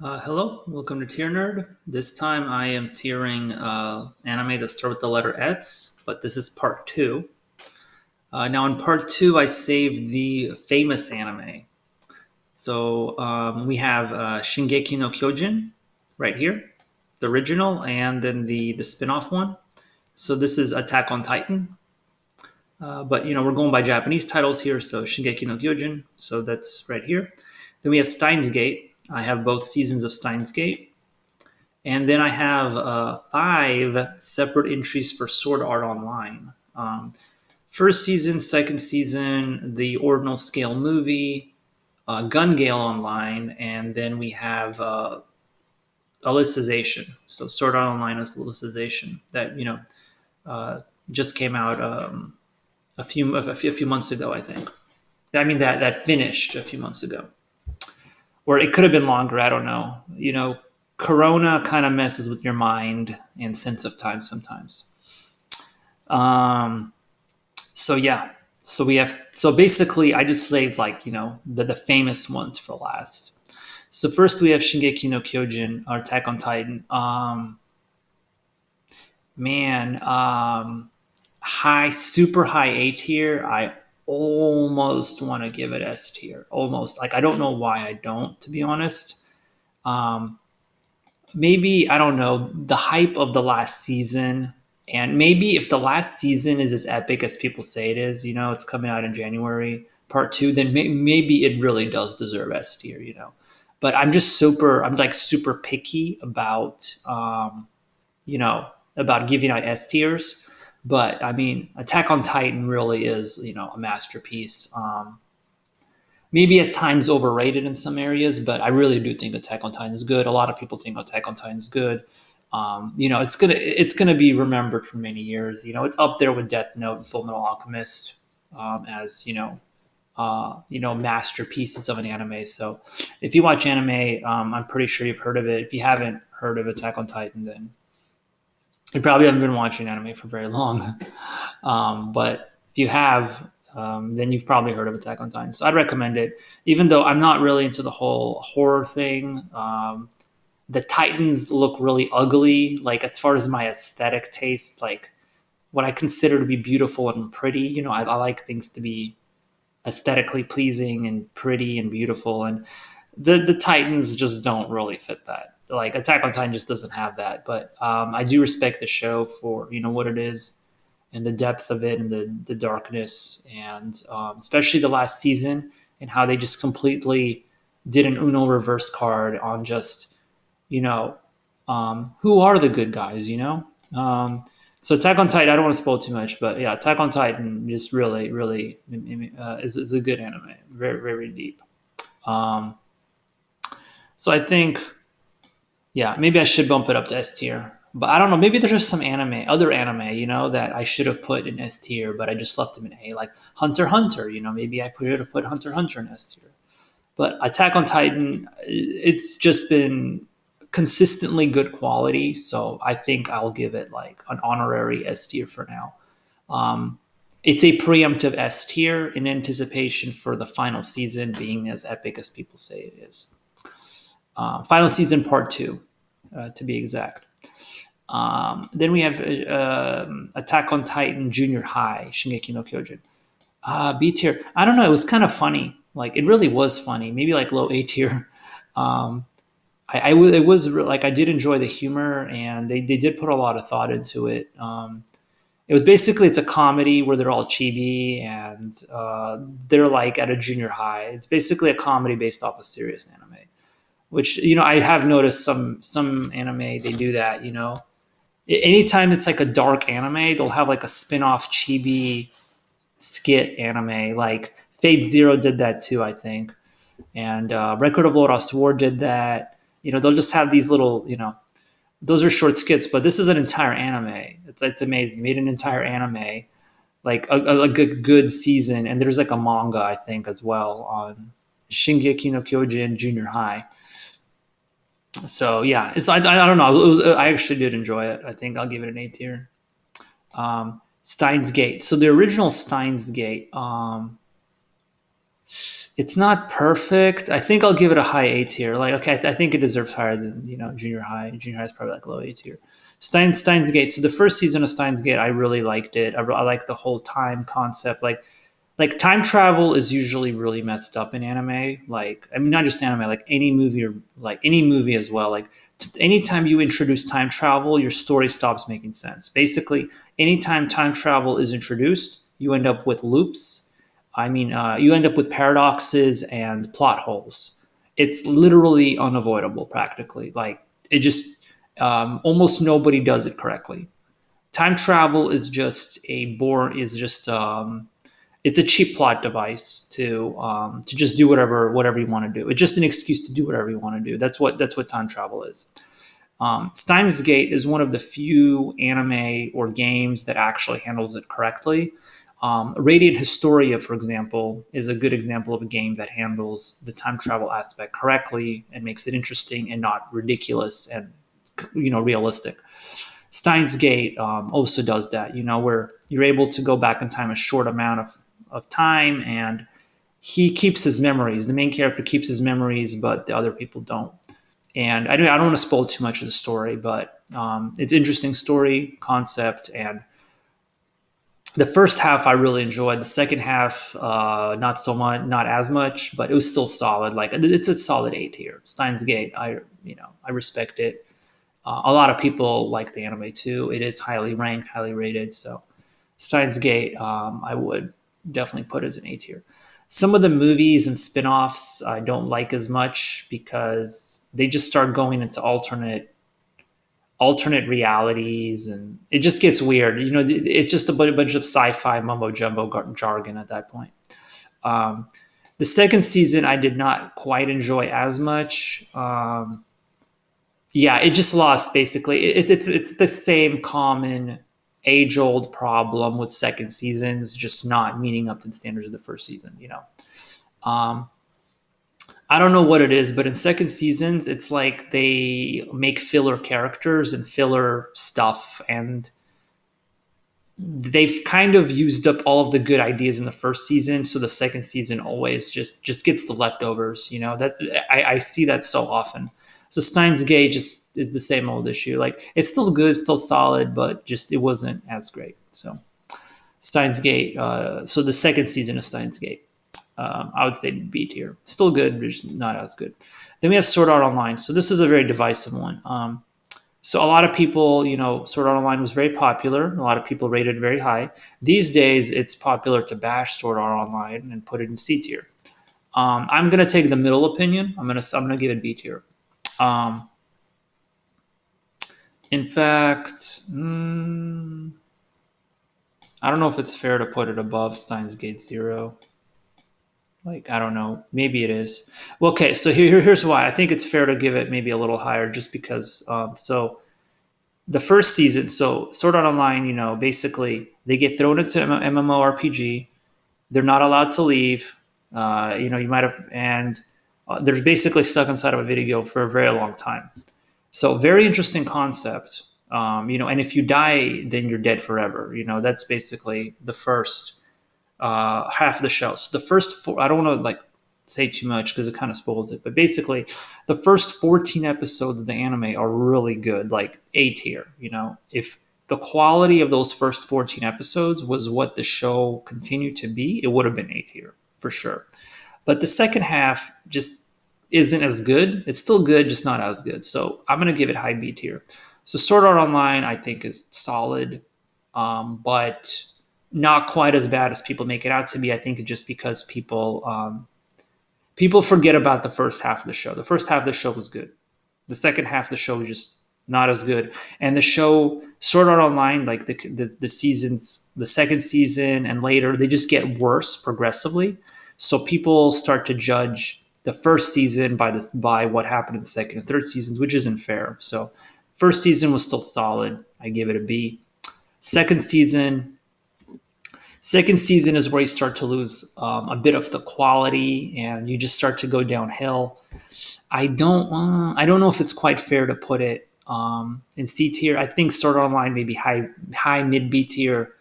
Hello, welcome to Tier Nerd. This time I am tiering anime that start with the letter S, but this is part two. Now, in part two, I saved the famous anime. So we have Shingeki no Kyojin right here, the original, and then the spin off one. So this is Attack on Titan. But we're going by Japanese titles here, so Shingeki no Kyojin. So that's right here. Then we have Steins Gate. I have both seasons of Steins Gate. And then I have five separate entries for Sword Art Online. First season, second season, the Ordinal Scale movie, Gun Gale Online, and then we have Alicization. So Sword Art Online is Alicization that uh, just came out a few months ago, I think. I mean that finished a few months ago, or it could have been longer. I don't know. Corona kind of messes with your mind and sense of time sometimes. Um, so yeah, so basically, I just saved the famous ones for last. So first we have Shingeki no Kyojin, or Attack on Titan. Man, high, super high A tier. I almost want to give it S tier. Almost, like I don't know why I don't, to be honest. Um, Maybe I don't know the hype of the last season, and maybe if the last season is as epic as people say it is, it's coming out in January, part two, then maybe it really does deserve S tier. But I'm like super picky about you know about giving out S tiers. But I mean, Attack on Titan really is a masterpiece. Maybe at times overrated in some areas, but I really do think Attack on Titan is good. A lot of people think Attack on Titan is good. It's gonna be remembered for many years. It's up there with Death Note and Fullmetal Alchemist as masterpieces of an anime. So if you watch anime, I'm pretty sure you've heard of it. If you haven't heard of Attack on Titan, then you probably haven't been watching anime for very long. But if you have, then you've probably heard of Attack on Titan. So I'd recommend it, even though I'm not really into the whole horror thing. The Titans look really ugly. Like as far as my aesthetic taste, like what I consider to be beautiful and pretty. I like things to be aesthetically pleasing and pretty and beautiful, and the Titans just don't really fit that. Like Attack on Titan just doesn't have that. But I do respect the show for what it is and the depth of it and the darkness, and especially the last season and how they just completely did an Uno reverse card on just you know who are the good guys. So Attack on Titan, I don't want to spoil too much, but yeah, Attack on Titan just really, really is a good anime, very, very deep. Um, so I think, yeah, maybe I should bump it up to S tier. But I don't know. Maybe there's just some other anime, that I should have put in S tier, but I just left them in A, like Hunter x Hunter. Maybe I could have put Hunter x Hunter in S tier. But Attack on Titan, it's just been consistently good quality, so I think I'll give it like an honorary S tier for now. Um, it's a preemptive S tier in anticipation for the final season being as epic as people say it is. Final season part two, to be exact. Then we have Attack on Titan Junior High, Shingeki no Kyojin. B tier. I don't know. It was kind of funny. Like it really was funny. Maybe like low A tier. Um, it was like I did enjoy the humor, and they did put a lot of thought into it. It was basically it's a comedy where they're all chibi and they're like at a junior high. It's basically a comedy based off a serious anime, which I have noticed some anime they do that. Anytime it's like a dark anime, they'll have like a spin-off chibi skit anime. Like Fate Zero did that too, I think, and Record of Lost War did that. They'll just have these little those are short skits, but this is an entire anime. It's amazing. They made an entire anime, like a good season, and there's like a manga I think as well on Shingeki no Kyojin Junior High. So yeah, I don't know. I actually did enjoy it. I think I'll give it an A tier. Steins Gate. So the original Steins Gate. It's not perfect. I think I'll give it a high A tier. Like, okay, I think it deserves higher than junior high. Junior high is probably like low A tier. Steins Gate. So the first season of Steins Gate, I really liked it. I like the whole time concept. Like time travel is usually really messed up in anime. Like, I mean, not just anime, like any movie or like any movie as well. Like anytime you introduce time travel, your story stops making sense. Basically, anytime time travel is introduced, you end up with loops. You end up with paradoxes and plot holes. It's literally unavoidable, practically. Like it just almost nobody does it correctly. Time travel is just a bore is just it's a cheap plot device to just do whatever you want to do. It's just an excuse to do whatever you want to do. That's what time travel is. Steins Gate is one of the few anime or games that actually handles it correctly. Radiant Historia, for example, is a good example of a game that handles the time travel aspect correctly and makes it interesting and not ridiculous and realistic. Steins Gate also does that, where you're able to go back in time a short amount of time, and he keeps his memories. The main character keeps his memories, but the other people don't. And I don't want to spoil too much of the story, but it's interesting story concept. And the first half I really enjoyed. The second half, not so much, not as much, but it was still solid. Like it's a solid A here. Steins Gate, I respect it. A lot of people like the anime too. It is highly ranked, highly rated. So Steins Gate, I would definitely put as an A tier. Some of the movies and spin-offs I don't like as much because they just start going into alternate realities, and it just gets weird. It's just a bunch of sci-fi mumbo jumbo jargon at that point. Um, the second season I did not quite enjoy as much. Yeah, it just lost basically. It's the same common age old problem with second seasons just not meeting up to the standards of the first season. Um, I don't know what it is, but in second seasons, it's like they make filler characters and filler stuff, and they've kind of used up all of the good ideas in the first season. So the second season always just gets the leftovers. That I see that so often. So Steins Gate just is the same old issue. Like it's still good, still solid, but just it wasn't as great. So Steins Gate. So the second season of Steins Gate, I would say B tier. Still good, but just not as good. Then we have Sword Art Online. So this is a very divisive one. So a lot of people, Sword Art Online was very popular. A lot of people rated it very high. These days, it's popular to bash Sword Art Online and put it in C tier. I'm gonna take the middle opinion. I'm gonna give it B tier. Um, in fact, I don't know if it's fair to put it above Steins Gate 0. Like I don't know, maybe it is. Well, okay, so here's why I think it's fair to give it maybe a little higher, just because. So the first season, so Sword Art Online, basically they get thrown into MMORPG. They're not allowed to leave. You might have, and they're basically stuck inside of a video game for a very long time. So very interesting concept. And if you die, then you're dead forever. That's basically the first half of the show. So the first four, I don't want to like say too much because it kind of spoils it, but basically the first 14 episodes of the anime are really good, like A tier. If the quality of those first 14 episodes was what the show continued to be, it would have been A tier for sure. But the second half just isn't as good. It's still good, just not as good. So I'm going to give it high B tier. So Sword Art Online, I think, is solid, but not quite as bad as people make it out to be. I think just because people forget about the first half of the show. The first half of the show was good. The second half of the show was just not as good. And the show Sword Art Online, like the seasons, the second season and later, they just get worse progressively. So people start to judge the first season by what happened in the second and third seasons, which isn't fair. So first season was still solid. I give it a B. Second season is where you start to lose a bit of the quality, and you just start to go downhill. I don't know if it's quite fair to put it in C tier. I think Sword Art Online maybe high mid B tier.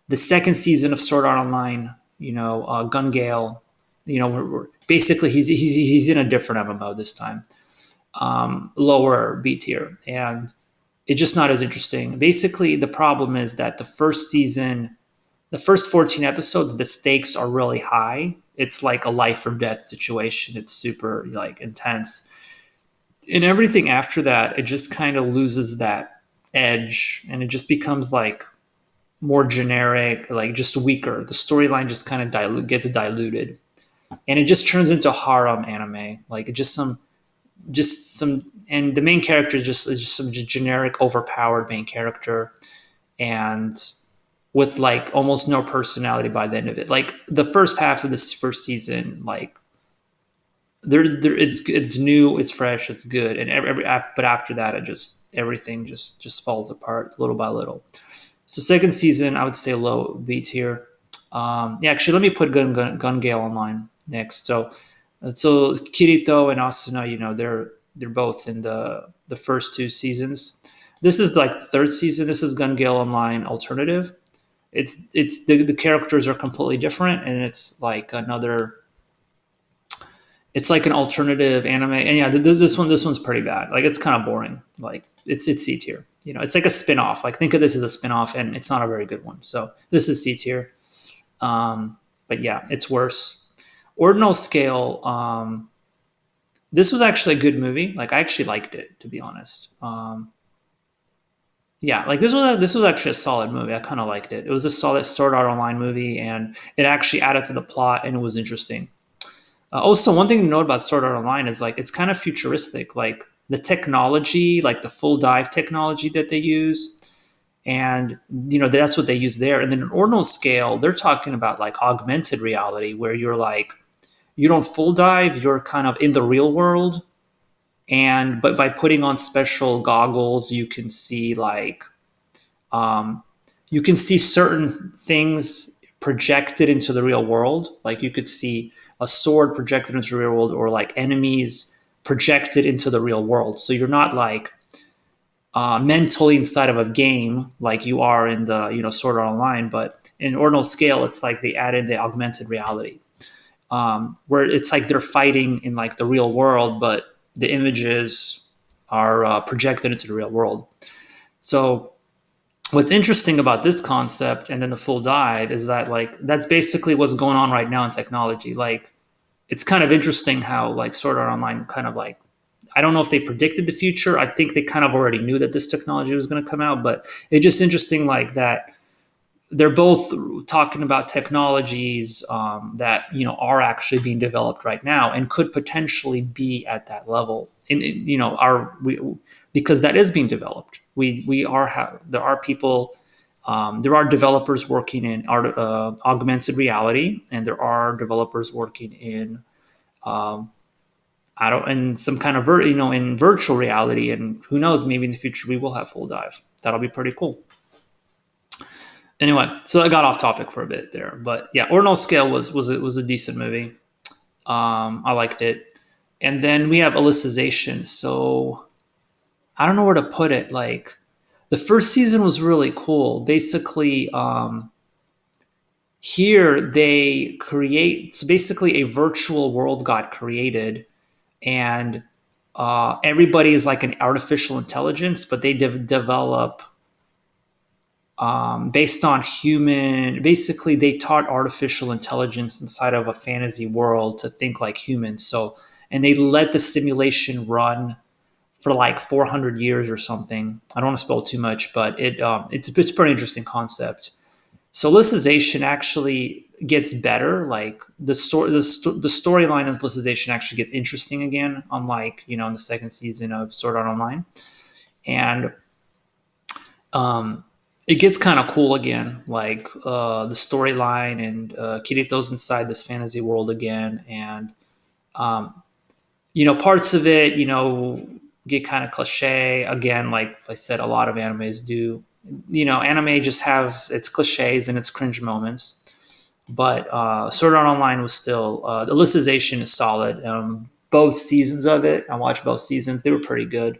The second season of Sword Art Online, Gun Gale, basically he's in a different MMO this time, lower B tier, and it's just not as interesting. Basically, the problem is that the first season, the first 14 episodes, the stakes are really high. It's like a life or death situation. It's super like intense. And everything after that, it just kind of loses that edge and it just becomes like more generic, like just weaker. The storyline just kind of gets diluted. And it just turns into harem anime. Like it just some and the main character is just some generic overpowered main character and with like almost no personality by the end of it. Like the first half of this first season, like it's new, it's fresh, it's good, and but after that, it just everything just falls apart little by little. So second season, I would say low B tier. Yeah, actually, let me put Gun Gale Online next. So Kirito and Asuna, they're both in the first two seasons. This is like the third season. This is Gun Gale Online Alternative. It's the characters are completely different, and it's like another. It's like an alternative anime, and yeah, this one's pretty bad. Like it's kind of boring. Like it's C tier. It's like a spin off. Like think of this as a spin off, and it's not a very good one. So this is C tier. But yeah, it's worse. Ordinal Scale. This was actually a good movie. Like I actually liked it, to be honest. Yeah, like this was actually a solid movie. I kind of liked it. It was a solid Sword Art Online movie, and it actually added to the plot, and it was interesting. Also, one thing to note about Sword Art Online is like it's kind of futuristic. Like the technology, like the full dive technology that they use, and that's what they use there. And then in Ordinal Scale, they're talking about like augmented reality, where you're like you don't full dive, you're kind of in the real world, and but by putting on special goggles, you can see like you can see certain things projected into the real world. Like you could see a sword projected into the real world, or like enemies projected into the real world. So you're not like mentally inside of a game like you are in the Sword Art Online, but in Ordinal Scale, it's like they added the augmented reality, where it's like they're fighting in like the real world, but the images are projected into the real world. So what's interesting about this concept and then the full dive is that like that's basically what's going on right now in technology. Like it's kind of interesting how like Sword Art Online kind of like I don't know if they predicted the future. I think they kind of already knew that this technology was going to come out, but it's just interesting like that they're both talking about technologies that are actually being developed right now and could potentially be at that level. Because that is being developed. There are people, there are developers working in augmented reality, and there are developers working in I don't in some kind of in virtual reality, and who knows, maybe in the future we will have full dive. That'll be pretty cool. Anyway, so I got off topic for a bit there, but yeah, Ordinal Scale was a decent movie. I liked it, and then we have Alicization. So I don't know where to put it. Like the first season was really cool. Basically, here they create so basically a virtual world got created, and everybody is like an artificial intelligence, but they develop based on human. Basically, they taught artificial intelligence inside of a fantasy world to think like humans. So, and they let the simulation run for like 400 years or something. I don't want to spoil too much, but it's a pretty interesting concept. So, Alicization actually gets better. Like the storyline of Alicization actually gets interesting again, unlike in the second season of Sword Art Online, and it gets kind of cool again, like the storyline, and Kirito's inside this fantasy world again, and parts of it, get kind of cliche again. Like I said, a lot of animes do. Anime just has its cliches and its cringe moments, but Sword Art Online was still the Alicization is solid. Both seasons of it, I watched both seasons; they were pretty good.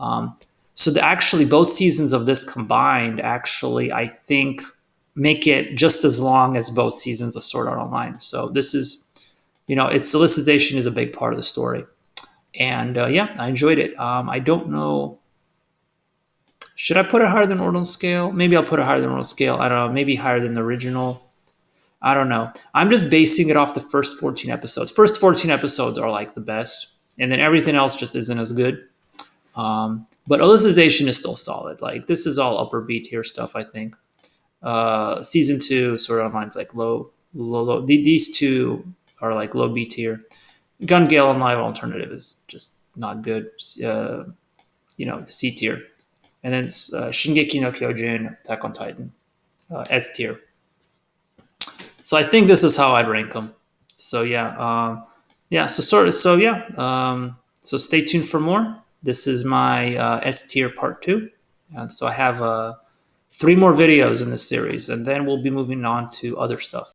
Um, actually, both seasons of this combined, actually, I think, make it just as long as both seasons of Sword Art Online. So this is, its Alicization is a big part of the story. And yeah, I enjoyed it. I don't know. Should I put it higher than Ordinal Scale? Maybe I'll put it higher than Ordinal Scale. I don't know. Maybe higher than the original. I don't know. I'm just basing it off the first 14 episodes. First 14 episodes are like the best, and then everything else just isn't as good. But Alicization is still solid. Like, this is all upper B tier stuff, I think. Season 2 Sword Art Online's like low. These two are like low B tier. Gun Gale Online Alternative is just not good. C tier. And then Shingeki no Kyojin, Attack on Titan, S tier. So I think this is how I'd rank them. So yeah, yeah. So stay tuned for more. This is my S tier part 2, and so I have 3 more videos in this series, and then we'll be moving on to other stuff.